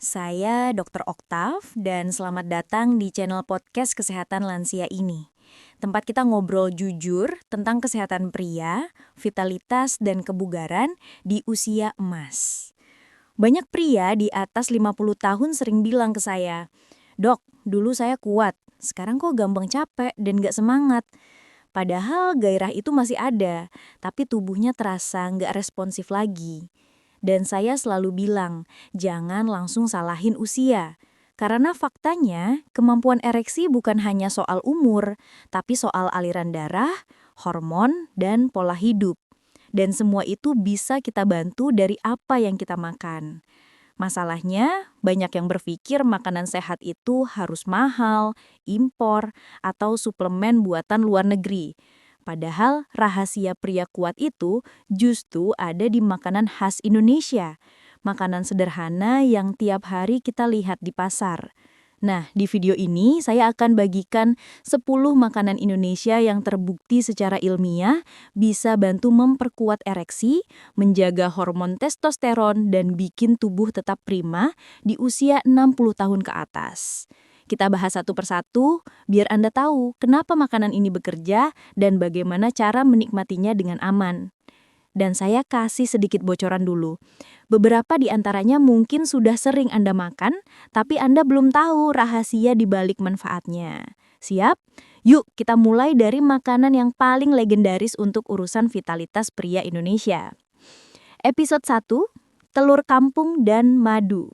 saya Dr. Oktav dan selamat datang di channel podcast Kesehatan Lansia ini. Tempat kita ngobrol jujur tentang kesehatan pria, vitalitas, dan kebugaran di usia emas. Banyak pria di atas 50 tahun sering bilang ke saya, "Dok, dulu saya kuat, sekarang kok gampang capek dan gak semangat." Padahal gairah itu masih ada, tapi tubuhnya terasa nggak responsif lagi. Dan saya selalu bilang, jangan langsung salahin usia. Karena faktanya, kemampuan ereksi bukan hanya soal umur, tapi soal aliran darah, hormon, dan pola hidup. Dan semua itu bisa kita bantu dari apa yang kita makan. Masalahnya, banyak yang berpikir makanan sehat itu harus mahal, impor, atau suplemen buatan luar negeri. Padahal rahasia pria kuat itu justru ada di makanan khas Indonesia. Makanan sederhana yang tiap hari kita lihat di pasar. Nah, di video ini saya akan bagikan 10 makanan Indonesia yang terbukti secara ilmiah bisa bantu memperkuat ereksi, menjaga hormon testosteron, dan bikin tubuh tetap prima di usia 60 tahun ke atas. Kita bahas satu persatu, biar Anda tahu kenapa makanan ini bekerja dan bagaimana cara menikmatinya dengan aman. Dan saya kasih sedikit bocoran dulu. Beberapa di antaranya mungkin sudah sering Anda makan, tapi Anda belum tahu rahasia di balik manfaatnya. Siap? Yuk kita mulai dari makanan yang paling legendaris untuk urusan vitalitas pria Indonesia. Episode 1, telur kampung dan madu.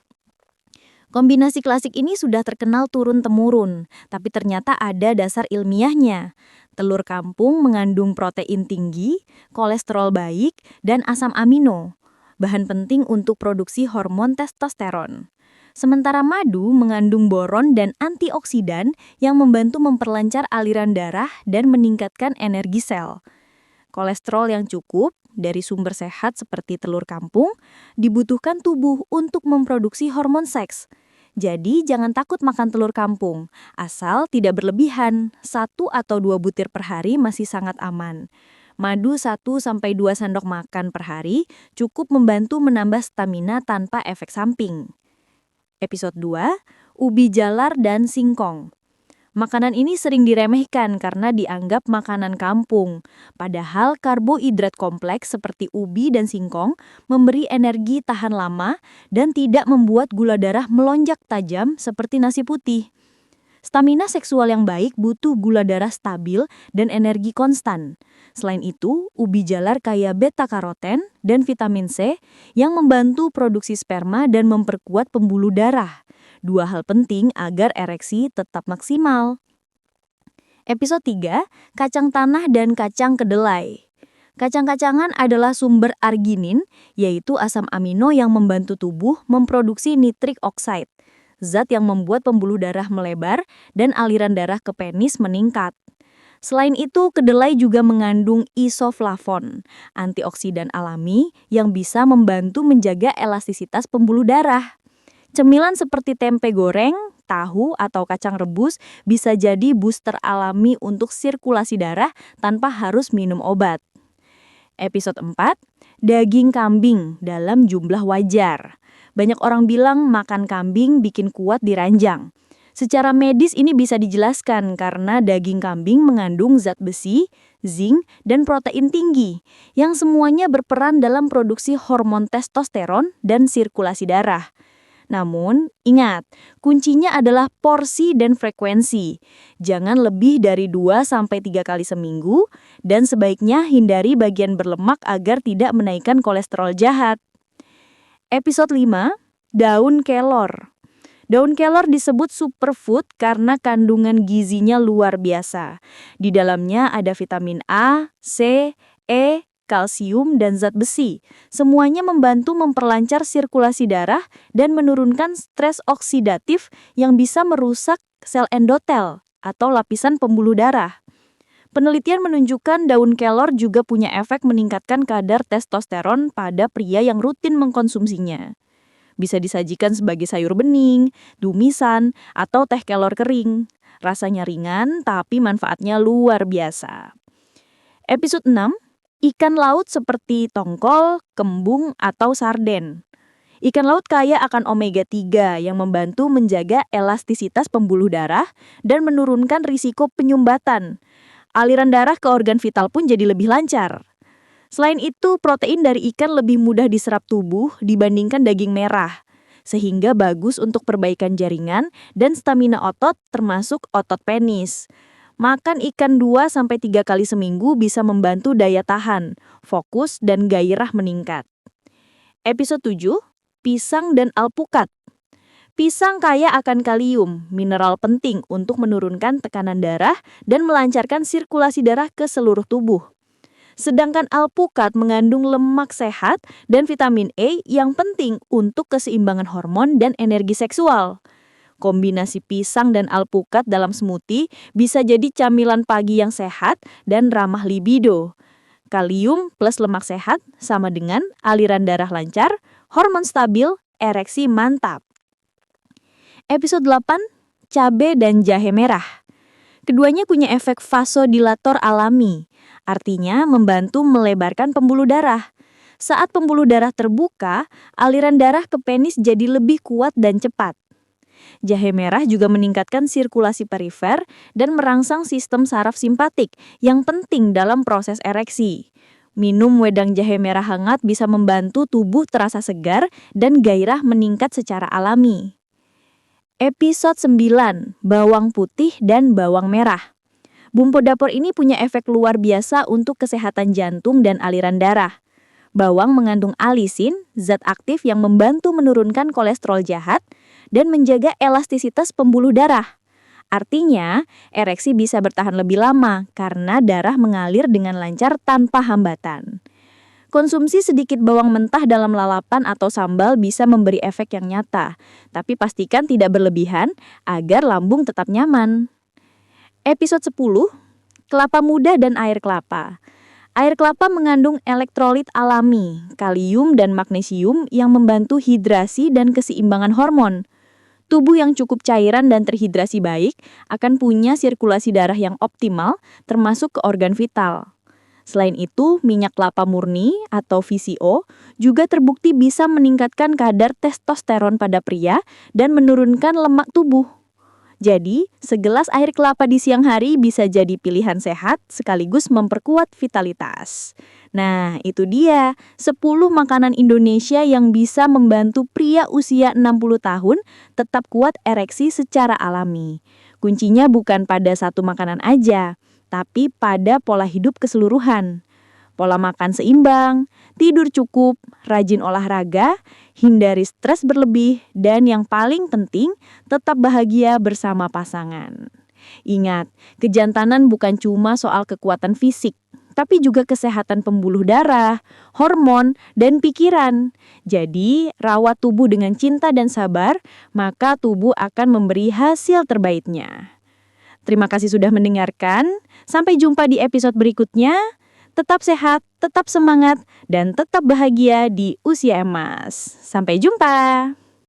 Kombinasi klasik ini sudah terkenal turun-temurun, tapi ternyata ada dasar ilmiahnya. Telur kampung mengandung protein tinggi, kolesterol baik, dan asam amino, bahan penting untuk produksi hormon testosteron. Sementara madu mengandung boron dan antioksidan yang membantu memperlancar aliran darah dan meningkatkan energi sel. Kolesterol yang cukup dari sumber sehat seperti telur kampung dibutuhkan tubuh untuk memproduksi hormon seks. Jadi jangan takut makan telur kampung, asal tidak berlebihan, 1 atau 2 butir per hari masih sangat aman. Madu 1-2 sendok makan per hari cukup membantu menambah stamina tanpa efek samping. Episode 2, ubi jalar dan singkong. Makanan ini sering diremehkan karena dianggap makanan kampung. Padahal karbohidrat kompleks seperti ubi dan singkong memberi energi tahan lama dan tidak membuat gula darah melonjak tajam seperti nasi putih. Stamina seksual yang baik butuh gula darah stabil dan energi konstan. Selain itu, ubi jalar kaya beta-karoten dan vitamin C yang membantu produksi sperma dan memperkuat pembuluh darah. 2 hal penting agar ereksi tetap maksimal. Episode 3, kacang tanah dan kacang kedelai. Kacang-kacangan adalah sumber arginin, yaitu asam amino yang membantu tubuh memproduksi nitric oxide, zat yang membuat pembuluh darah melebar dan aliran darah ke penis meningkat. Selain itu, kedelai juga mengandung isoflavon, antioksidan alami yang bisa membantu menjaga elastisitas pembuluh darah. Cemilan seperti tempe goreng, tahu, atau kacang rebus bisa jadi booster alami untuk sirkulasi darah tanpa harus minum obat. Episode 4, daging kambing dalam jumlah wajar. Banyak orang bilang makan kambing bikin kuat di ranjang. Secara medis ini bisa dijelaskan karena daging kambing mengandung zat besi, zinc, dan protein tinggi yang semuanya berperan dalam produksi hormon testosteron dan sirkulasi darah. Namun, ingat, kuncinya adalah porsi dan frekuensi. Jangan lebih dari 2-3 kali seminggu, dan sebaiknya hindari bagian berlemak agar tidak menaikkan kolesterol jahat. Episode 5, daun kelor. Daun kelor disebut superfood karena kandungan gizinya luar biasa. Di dalamnya ada vitamin A, C, E, kalsium, dan zat besi. Semuanya membantu memperlancar sirkulasi darah dan menurunkan stres oksidatif yang bisa merusak sel endotel atau lapisan pembuluh darah. Penelitian menunjukkan daun kelor juga punya efek meningkatkan kadar testosteron pada pria yang rutin mengkonsumsinya. Bisa disajikan sebagai sayur bening, tumisan, atau teh kelor kering. Rasanya ringan, tapi manfaatnya luar biasa. Episode 6, ikan laut seperti tongkol, kembung, atau sarden. Ikan laut kaya akan omega 3 yang membantu menjaga elastisitas pembuluh darah dan menurunkan risiko penyumbatan. Aliran darah ke organ vital pun jadi lebih lancar. Selain itu, protein dari ikan lebih mudah diserap tubuh dibandingkan daging merah, sehingga bagus untuk perbaikan jaringan dan stamina otot termasuk otot penis. Makan ikan 2-3 kali seminggu bisa membantu daya tahan, fokus, dan gairah meningkat. Episode 7, Pisang dan Alpukat. Pisang kaya akan kalium, mineral penting untuk menurunkan tekanan darah dan melancarkan sirkulasi darah ke seluruh tubuh. Sedangkan alpukat mengandung lemak sehat dan vitamin E yang penting untuk keseimbangan hormon dan energi seksual. Kombinasi pisang dan alpukat dalam smoothie bisa jadi camilan pagi yang sehat dan ramah libido. Kalium plus lemak sehat sama dengan aliran darah lancar, hormon stabil, ereksi mantap. Episode 8, Cabai dan Jahe Merah. Keduanya punya efek vasodilator alami, artinya membantu melebarkan pembuluh darah. Saat pembuluh darah terbuka, aliran darah ke penis jadi lebih kuat dan cepat. Jahe merah juga meningkatkan sirkulasi perifer dan merangsang sistem saraf simpatik yang penting dalam proses ereksi. Minum wedang jahe merah hangat bisa membantu tubuh terasa segar dan gairah meningkat secara alami. Episode 9, Bawang Putih dan Bawang Merah. Bumbu dapur ini punya efek luar biasa untuk kesehatan jantung dan aliran darah. Bawang mengandung alisin, zat aktif yang membantu menurunkan kolesterol jahat dan menjaga elastisitas pembuluh darah. Artinya, ereksi bisa bertahan lebih lama karena darah mengalir dengan lancar tanpa hambatan. Konsumsi sedikit bawang mentah dalam lalapan atau sambal bisa memberi efek yang nyata, tapi pastikan tidak berlebihan agar lambung tetap nyaman. Episode 10, Kelapa Muda dan Air Kelapa. Air kelapa mengandung elektrolit alami, kalium dan magnesium yang membantu hidrasi dan keseimbangan hormon. Tubuh yang cukup cairan dan terhidrasi baik akan punya sirkulasi darah yang optimal, termasuk ke organ vital. Selain itu, minyak kelapa murni atau VCO juga terbukti bisa meningkatkan kadar testosteron pada pria dan menurunkan lemak tubuh. Jadi, segelas air kelapa di siang hari bisa jadi pilihan sehat sekaligus memperkuat vitalitas. Nah, itu dia 10 makanan Indonesia yang bisa membantu pria usia 60 tahun tetap kuat ereksi secara alami. Kuncinya bukan pada satu makanan aja, tapi pada pola hidup keseluruhan. Pola makan seimbang, tidur cukup, rajin olahraga, hindari stres berlebih, dan yang paling penting, tetap bahagia bersama pasangan. Ingat, kejantanan bukan cuma soal kekuatan fisik, tapi juga kesehatan pembuluh darah, hormon, dan pikiran. Jadi, rawat tubuh dengan cinta dan sabar, maka tubuh akan memberi hasil terbaiknya. Terima kasih sudah mendengarkan. Sampai jumpa di episode berikutnya. Tetap sehat, tetap semangat, dan tetap bahagia di usia emas. Sampai jumpa!